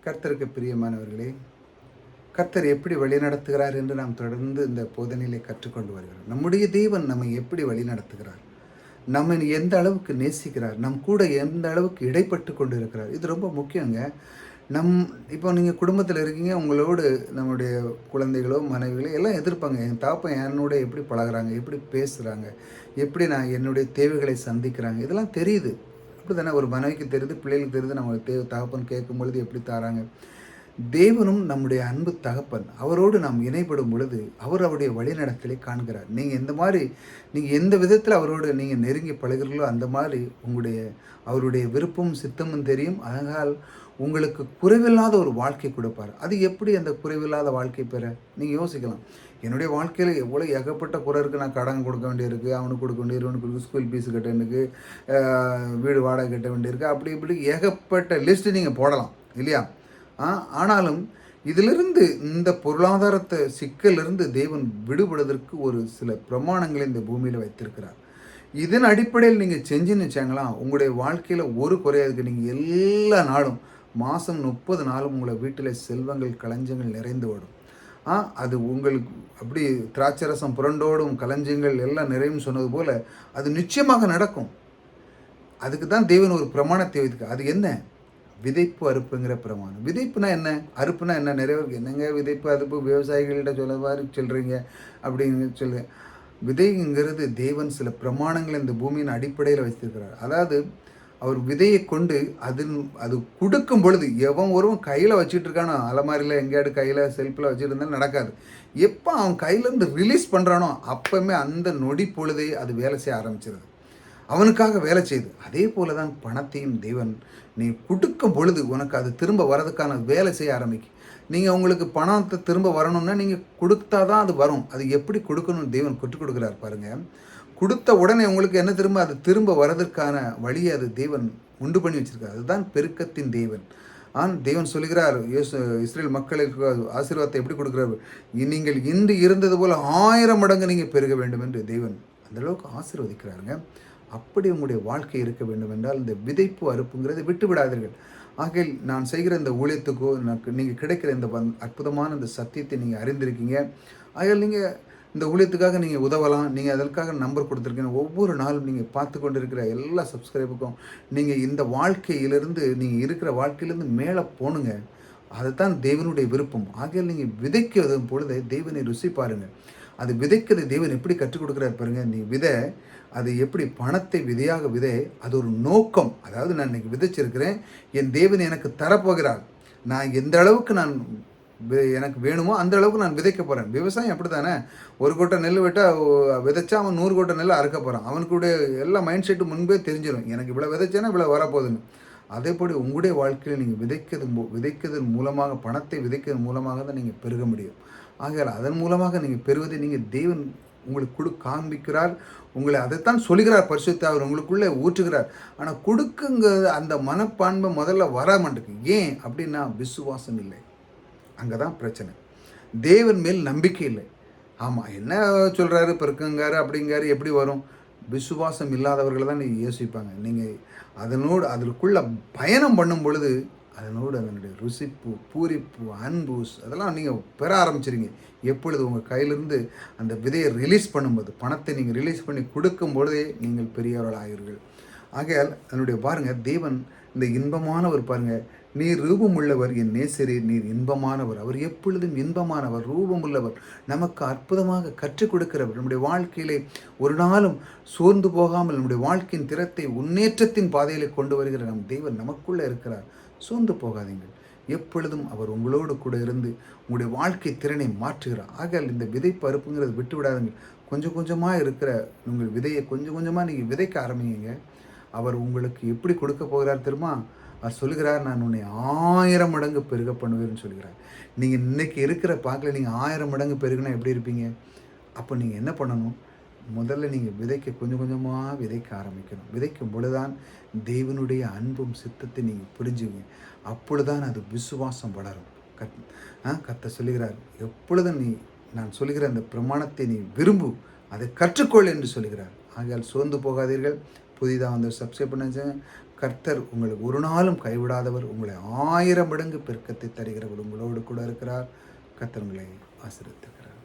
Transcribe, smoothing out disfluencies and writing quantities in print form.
கர்த்தருக்கு பிரியமானவர்களே, கர்த்தர் எப்படி வழிநடத்துகிறார் என்று நாம் தொடர்ந்து இந்த போதனையிலே கற்றுக்கொண்டு வருகிறோம். நம்முடைய தேவன் நம்மை எப்படி வழிநடத்துகிறார்? நம்மை எந்த அளவுக்கு நேசிக்கிறார்? நம் கூட எந்த அளவுக்கு இடைப்பட்டு கொண்டு இருக்கிறார்? இது ரொம்ப முக்கியங்க. நம் இப்போ நீங்கள் குடும்பத்தில் இருக்கீங்க, உங்களோடு நம்முடைய குழந்தைகளோ, மனைவிகளோ எல்லாம் எதிர்ப்பாங்க. என் தகப்பன் என்னோட எப்படி பழகுறாங்க? எப்படி பேசுகிறாங்க? எப்படி நான் என்னுடைய தேவைகளை சந்திக்கிறாங்க? இதெல்லாம் தெரியுது. அப்படி தானே ஒரு மனைவிக்கு தெரியுது, பிள்ளைகளுக்கு தெரியுது. நம்ம தகப்பன் கேட்கும் பொழுது எப்படி தராங்க. தேவனும் நம்முடைய அன்பு தகப்பன். அவரோடு நாம் இணைப்படும் பொழுது அவர் அவருடைய வழிநடத்தலை காண்கிறார். நீங்கள் எந்த விதத்தில் அவரோடு நீங்கள் நெருங்கி பழகிறீர்களோ அந்த மாதிரி அவருடைய விருப்பமும் சித்தமும் தெரியும். அதனால் உங்களுக்கு குறைவில்லாத ஒரு வாழ்க்கை கொடுப்பார். அது எப்படி அந்த குறைவில்லாத வாழ்க்கை பெற நீங்கள் யோசிக்கலாம். என்னுடைய வாழ்க்கையில் எவ்வளோ ஏகப்பட்ட குறை இருக்குது. நான் கடன் கொடுக்க வேண்டியிருக்கு, அவனுக்கு கொடுக்க வேண்டியது, இவனுக்கு கொடுக்க, ஸ்கூல் ஃபீஸு கட்ட வேண்டியிருக்கு, வீடு வாடகை கட்ட வேண்டியிருக்கு, அப்படி இப்படி ஏகப்பட்ட லிஸ்ட்டு நீங்கள் போடலாம் இல்லையா? ஆனாலும் இதிலிருந்து இந்த பொருளாதாரத்தை சிக்கலிருந்து தேவன் விடுபடுவதற்கு ஒரு சில பிரமாணங்களை இந்த பூமியில் வைத்திருக்கிறார். இதன் அடிப்படையில் நீங்கள் செஞ்சுன்னு வச்சாங்களா, உங்களுடைய வாழ்க்கையில் ஒரு குறையாது. நீங்கள் எல்லா நாளும் மாதம் 30 நாளும் உங்களை வீட்டில் செல்வங்கள் களஞ்சங்கள் நிறைந்து ஓடும். அது உங்களுக்கு அப்படி திராட்சரசம் புரண்டோடும் களஞ்சங்கள் எல்லாம் நிறையும் சொன்னது போல் அது நிச்சயமாக நடக்கும். அதுக்கு தான் தேவன் ஒரு பிரமாணத்தை வைத்துக்க. அது என்ன? விதைப்பு அறுப்புங்கிற பிரமாணம். விதைப்புனா என்ன, அறுப்புனா என்ன? நிறைய என்னங்க விதைப்பு அறுப்பு விவசாயிகள்கிட்ட சொல்கிறீங்க அப்படின்னு சொல்லுங்க. விதைங்கிறது தேவன் சில பிரமாணங்களை இந்த பூமியின் அடிப்படையில் வைத்திருக்கிறார். அதாவது அவர் விதையை கொண்டு அது கொடுக்கும் பொழுது எவன் ஒருவன் கையில் வச்சுட்டு இருக்கானோ, அலமாரியில் எங்கேயாவது கையில் செல்ஃபில் வச்சுட்டு இருந்தாலும் நடக்காது. எப்போ அவன் கையிலேருந்து ரிலீஸ் பண்ணுறானோ அப்போவுமே அந்த நொடி பொழுதே அது வேலை செய்ய ஆரம்பிச்சிருது. அவனுக்காக வேலை செய்யுது. அதே போல தான் பணத்தையும் தேவன் நீ கொடுக்கும் பொழுது உனக்கு அது திரும்ப வரதுக்கான வேலை செய்ய ஆரம்பிக்கும். நீங்கள் உங்களுக்கு பணத்தை திரும்ப வரணும்னா நீங்கள் கொடுத்தா தான் அது வரும். அது எப்படி கொடுக்கணும்னு தேவன் கற்றுக் கொடுக்குறார் பாருங்கள். கொடுத்த உடனே உங்களுக்கு என்ன அது திரும்ப வரதற்கான வழியை அது தேவன் உண்டு பண்ணி வச்சிருக்கார். அதுதான் பெருக்கத்தின் தேவன். தேவன் சொல்லுகிறார், இஸ்ரேல் மக்களுக்கு ஆசீர்வாதத்தை எப்படி கொடுக்குறாரு? நீங்கள் இன்று இருந்தது போல் 1000 மடங்கு நீங்கள் பெருக வேண்டும் என்று தேவன் அந்தளவுக்கு ஆசீர்வதிக்கிறாருங்க. அப்படி உங்களுடைய வாழ்க்கை இருக்க வேண்டும் என்றால் இந்த விதைப்பு அறுப்புங்கிறதை விட்டு விடாதீர்கள். ஆகையில் நான் செய்கிற இந்த ஊழியத்துக்கோ நீங்கள் கிடைக்கிற இந்த அற்புதமான இந்த சத்தியத்தை நீங்கள் அறிந்திருக்கீங்க. ஆகையால் நீங்கள் இந்த ஊழியத்துக்காக நீங்கள் உதவலாம். நீங்கள் அதற்காக நம்பர் கொடுத்துருக்கீங்க. ஒவ்வொரு நாளும் நீங்கள் பார்த்து கொண்டு இருக்கிற எல்லா சப்ஸ்கிரைபுக்கும் நீங்கள் இந்த வாழ்க்கையிலிருந்து நீங்கள் இருக்கிற வாழ்க்கையிலேருந்து மேலே போகணுங்க. அதுதான் தேவனுடைய விருப்பம். ஆகையால் நீங்கள் விதைக்கும் பொழுது தேவனை ருசி பாருங்கள். அது விதைக்கிறது தேவன் எப்படி கற்றுக் கொடுக்குறாரு பாருங்கள். நீ விதை, அது எப்படி பணத்தை விதையாக விதை, அது ஒரு நோக்கம். அதாவது நான் இன்றைக்கி விதைச்சிருக்கிறேன், என் தேவன் எனக்கு தரப்போகிறார். நான் எந்த அளவுக்கு எனக்கு வேணுமோ அந்த அளவுக்கு நான் விதைக்க போகிறேன். விவசாயம் அப்படி தானே. ஒரு கொட்டை நெல் விட்டால் விதைச்சா அவன் 100 கொட்டை நெல் அறுக்க போகிறான். அவனுக்குடைய எல்லா மைண்ட் செட்டு முன்பே தெரிஞ்சிடும், எனக்கு இவ்வளோ விதைச்சேன்னா இவ்வளோ வரப்போகுதுன்னு. அதேபோல் உங்களுடைய வாழ்க்கையில் நீங்கள் விதைக்கிறதன் மூலமாக, பணத்தை விதைக்கிறதன் மூலமாக தான் நீங்கள் பெருக முடியும். ஆகையால் அதன் மூலமாக நீங்கள் பெறுவதை நீங்கள் தேவன் உங்களுக்கு காண்பிக்கிறார். உங்களை அதைத்தான் சொல்லுகிறார் பரிசுத்த அவர் உங்களுக்குள்ளே ஊற்றுகிறார். ஆனால் கொடுக்குங்க அந்த மனப்பான்மை முதல்ல வர மாட்டேங்குது. ஏன் அப்படின்னா விசுவாசம் இல்லை. அங்கே தான் பிரச்சனை. தேவன் மேல் நம்பிக்கை இல்லை. ஆமாம், என்ன சொல்கிறாரு, பெருக்குங்காரு அப்படிங்காரு, எப்படி வரும்? விசுவாசம் இல்லாதவர்களை தான் நீங்கள் யோசிப்பாங்க. நீங்கள் அதற்குள்ளே பயணம் பண்ணும் பொழுது அதனுடைய ருசிப்பு, பூரிப்பு, அன்பு அதெல்லாம் நீங்கள் பெற ஆரம்பிச்சிருங்க. எப்பொழுது உங்கள் கையிலிருந்து அந்த விதையை ரிலீஸ் பண்ணும்போது, பணத்தை நீங்கள் ரிலீஸ் பண்ணி கொடுக்கும் பொழுதே நீங்கள் பெரியவர்கள் ஆகிறீர்கள். ஆகையால் அதனுடைய பாருங்கள், தேவன் இந்த இன்பமானவர் பாருங்கள். நீர் ரூபமுள்ளவர் என் நேசரே, நீர் இன்பமானவர். அவர் எப்பொழுதும் இன்பமானவர், ரூபமுள்ளவர், நமக்கு அற்புதமாக கற்றுக் கொடுக்கிறவர். நம்முடைய வாழ்க்கையிலே ஒரு நாளும் சோர்ந்து போகாமல் நம்முடைய வாழ்க்கையின் திறத்தை முன்னேற்றத்தின் பாதையிலே கொண்டு வருகிற நம் தேவன் நமக்குள்ளே இருக்கிறார். சோர்ந்து போகாதீங்கள். எப்பொழுதும் அவர் உங்களோடு கூட இருந்து உங்களுடைய வாழ்க்கை திறனை மாற்றுகிறார். ஆகையால் இந்த விதைப்பு அறுப்புங்கிறது விட்டு விடாதீங்க. கொஞ்சம் கொஞ்சமாக இருக்கிற உங்கள் விதையை கொஞ்சம் கொஞ்சமாக நீங்கள் விதைக்க ஆரம்பிங்க. அவர் உங்களுக்கு எப்படி கொடுக்க போகிறார் தெரியுமா? அவர் சொல்லுகிறார், நான் உன்னை 1000 மடங்கு பெருக பண்ணுவேன்னு சொல்கிறார். நீங்கள் இன்றைக்கி இருக்கிற பார்க்கல நீங்கள் 1000 மடங்கு பெருகுனா எப்படி இருப்பீங்க? அப்போ நீங்கள் என்ன பண்ணணும்? முதல்ல நீங்கள் கொஞ்சம் கொஞ்சமாக விதைக்க ஆரம்பிக்கணும். விதைக்கும் பொழுதுதான் தேவனுடைய அன்பும் சித்தத்தை நீங்கள் புரிஞ்சுங்க. அப்பொழுதுதான் அது விசுவாசம் வளரும். கர்த்தர் சொல்லுகிறார், எப்பொழுதும் நான் சொல்லுகிற அந்த பிரமாணத்தை நீ விரும்பு, அதை கற்றுக்கொள் என்று சொல்லுகிறார். ஆகையால் சோர்ந்து போகாதீர்கள். புதிதாக வந்து சப்ஸ்கிரைப் பண்ணுங்க. கர்த்தர் உங்களுக்கு ஒரு நாளும் கைவிடாதவர், உங்களை 1000 மடங்கு பெருக்கத்தை தருகிறவர் உங்களோடு கூட இருக்கிறார். கர்த்தர் உங்களை ஆசீர்வதிக்கிறார்.